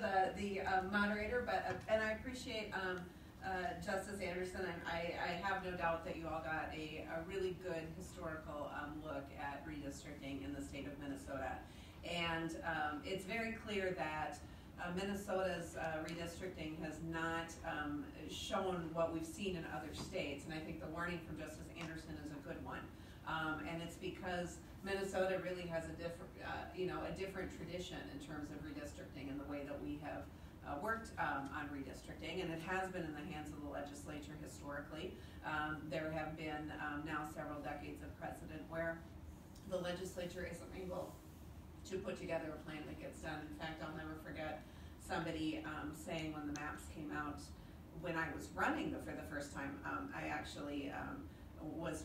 the moderator, but and I appreciate Justice Anderson, and I have no doubt that you all got a really good historical look at redistricting in the state of Minnesota. And it's very clear that Minnesota's redistricting has not shown what we've seen in other states, and I think the warning from Justice Anderson is a good one. And it's because Minnesota really has a different, a different tradition in terms of redistricting and the way that we have worked on redistricting, and it has been in the hands of the legislature historically. There have been now several decades of precedent where the legislature isn't able to put together a plan that gets done. In fact, I'll never forget somebody saying when the maps came out, when I was running for the first time, I actually was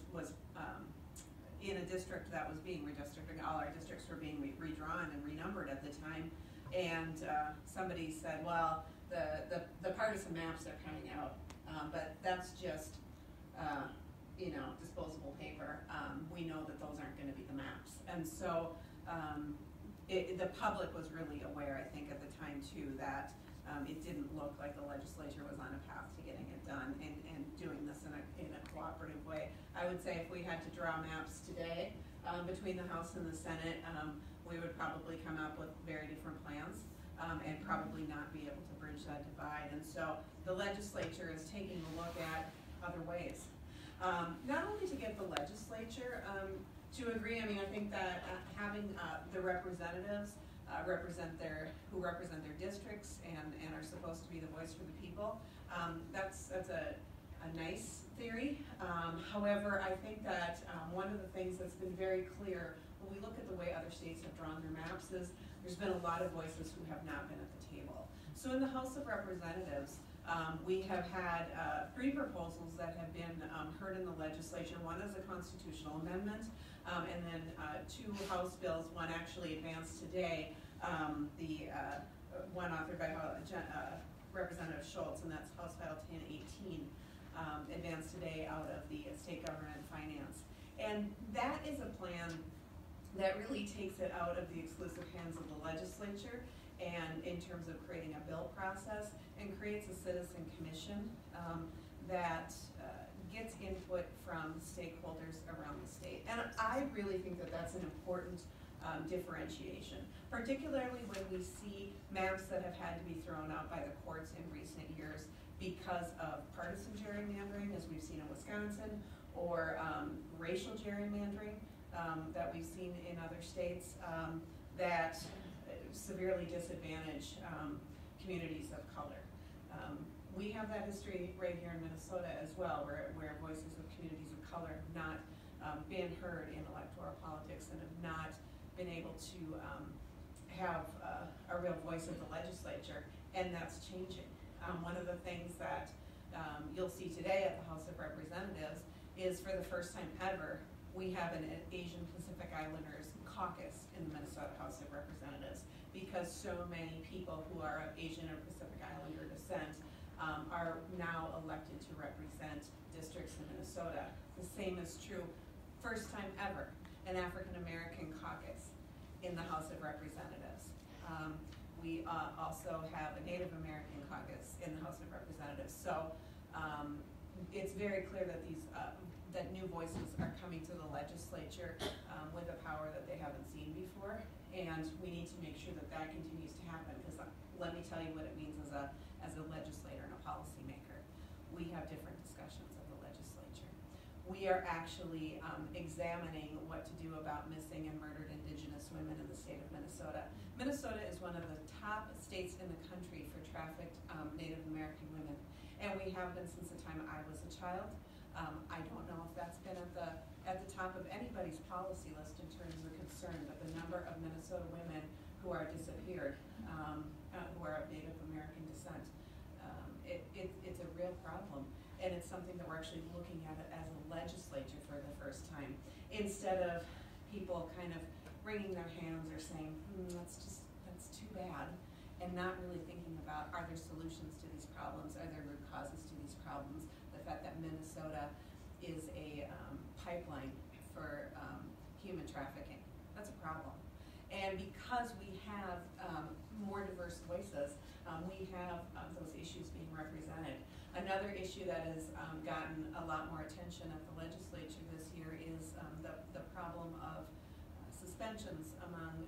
in a district that was being redistricted. All our districts were being redrawn and renumbered at the time, and somebody said, well, the partisan maps are coming out, but that's just disposable paper. We know that those aren't going to be the maps, and so the public was really aware, I think, at the time too, that it didn't look like the legislature was on a path to getting it done and doing this in a cooperative way. I would say if we had to draw maps today between the House and the Senate, we would probably come up with very different plans and probably not be able to bridge that divide. And so the legislature is taking a look at other ways. Not only to get the legislature to agree. I mean, I think that having the representatives who represent their districts and are supposed to be the voice for the people, that's a nice theory. However, I think that one of the things that's been very clear when we look at the way other states have drawn their maps is there's been a lot of voices who have not been at the table. So in the House of Representatives, we have had 3 proposals that have been heard in the legislature. One is a constitutional amendment, and then 2 House bills, one actually advanced today, the one authored by Representative Schultz, and that's House File 1018, advanced today out of the State Government and Finance. And that is a plan that really takes it out of the exclusive hands of the legislature and in terms of creating a bill process, and creates a citizen commission that gets input from stakeholders around the state. And I really think that that's an important differentiation, particularly when we see maps that have had to be thrown out by the courts in recent years because of partisan gerrymandering, as we've seen in Wisconsin, or racial gerrymandering that we've seen in other states that severely disadvantage communities of color. We have that history right here in Minnesota as well, where voices of communities of color have not been heard in electoral politics and have not been able to have a real voice in the legislature, and that's changing. One of the things that you'll see today at the House of Representatives is, for the first time ever, we have an Asian Pacific Islanders caucus in the Minnesota House of Representatives, because so many people who are of Asian or Pacific Islander descent are now elected to represent districts in Minnesota. The same is true, first time ever, an African American caucus in the House of Representatives. We also have a Native American caucus in the House of Representatives. So it's very clear that that new voices are coming to the legislature with a power that they haven't seen before, and we need to make sure that that continues to happen, because let me tell you what it means as a legislator and a policymaker. We have different discussions at the legislature. We are actually examining what to do about missing and murdered Indigenous women in the state of Minnesota. Minnesota is one of the top states in the country for trafficked Native American women, and we have been since the time I was a child. I don't know if that's been at the top of anybody's policy list in terms of concern, but the number of Minnesota women who are disappeared, who are of Native American descent, it's a real problem, and it's something that we're actually looking at it as a legislature for the first time, instead of people kind of wringing their hands or saying, that's too bad, and not really thinking about, are there solutions to these problems, are there root causes to these problems. The fact that Minnesota is a pipeline for human trafficking, that's a problem. And because we have more diverse voices, we have those issues being represented. Another issue that has gotten a lot more attention at the legislature this year is the problem of suspensions among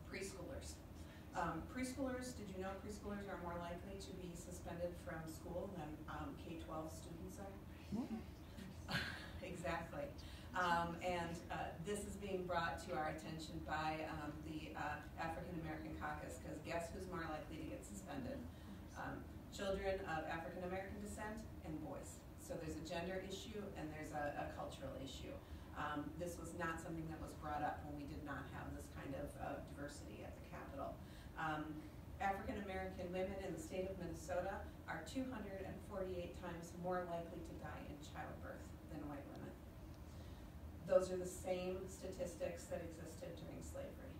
preschoolers. Preschoolers, did you know preschoolers are more likely to be suspended from school than K-12 students are? Exactly. This is being brought to our attention by the African American Caucus, because guess who's more likely to get suspended? Children of African American descent and boys. So there's a gender issue and there's a cultural issue. This was not something that was brought up when we did not have this kind of diversity at the Capitol. African American women in the state of Minnesota are 248 times more likely to die in childbirth than white women. Those are the same statistics that existed during slavery.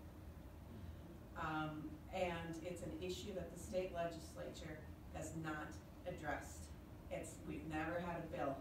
And it's an issue that the state legislature has not addressed. We've never had a bill